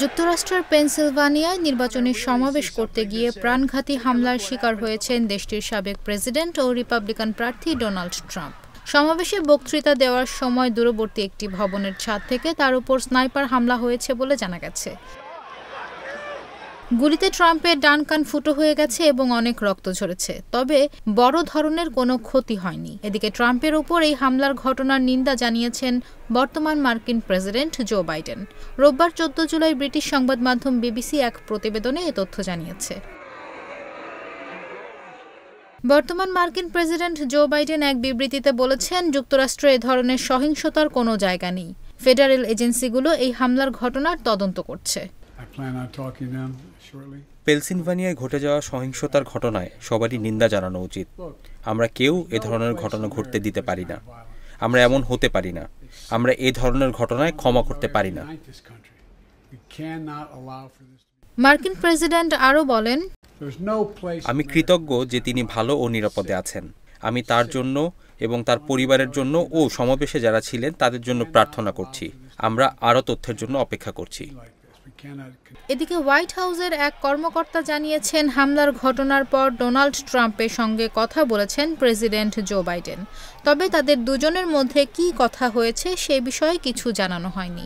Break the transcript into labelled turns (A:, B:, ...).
A: যুক্তরাষ্ট্রের পেনসিলভানিয়ায় নির্বাচনী সমাবেশ করতে গিয়ে প্রাণঘাতী হামলার শিকার হয়েছেন দেশটির সাবেক প্রেসিডেন্ট ও রিপাবলিকান প্রার্থী ডোনাল্ড ট্রাম্প। সমাবেশে বক্তৃতা দেওয়ার সময় দূরবর্তী একটি ভবনের ছাদ থেকে তার উপর স্নাইপার হামলা হয়েছে বলে জানা গেছে। গুলিতে ট্রাম্পের ডান কান ফুটো হয়ে গেছে এবং অনেক রক্ত ঝরেছে, তবে বড় ধরনের কোনো ক্ষতি হয়নি। এদিকে ট্রাম্পের উপর এই হামলার ঘটনার নিন্দা জানিয়েছেন বর্তমান মার্কিন প্রেসিডেন্ট জো বাইডেন। রোববার 14 জুলাই ব্রিটিশ সংবাদ মাধ্যম বিবিসি এক প্রতিবেদনে এ তথ্য জানিয়েছে। বর্তমান মার্কিন প্রেসিডেন্ট জো বাইডেন এক বিবৃতিতে বলেছেন, যুক্তরাষ্ট্রে এ ধরনের সহিংসতার কোনো জায়গা নেই। ফেডারেল এজেন্সিগুলো এই হামলার ঘটনার তদন্ত করছে।
B: পেনসিলভানিয়ায় ঘটে যাওয়া সহিংসতার ঘটনায় সবারই নিন্দা জানানো উচিত। আমরা কেউ এ ধরনের ঘটনা ঘটতে দিতে পারি না। আমরা এমন হতে পারি না। আমরা এ ধরনের ঘটনায় ক্ষমা করতে পারি না।
A: মার্কিন প্রেসিডেন্ট আরও বলেন,
B: আমি কৃতজ্ঞ যে তিনি ভালো ও নিরাপদে আছেন। আমি তার জন্য এবং তার পরিবারের জন্য ও সমাবেশে যারা ছিলেন তাদের জন্য প্রার্থনা করছি। আমরা আরও তথ্যের জন্য অপেক্ষা করছি।
A: এদিকে হোয়াইট হাউসের এক কর্মকর্তা জানিয়েছেন, হামলার ঘটনার পর ডোনাল্ড ট্রাম্পের সঙ্গে কথা বলেছেন প্রেসিডেন্ট জো বাইডেন। তবে তাদের দুজনের মধ্যে কী কথা হয়েছে সে বিষয়ে কিছু জানানো হয়নি।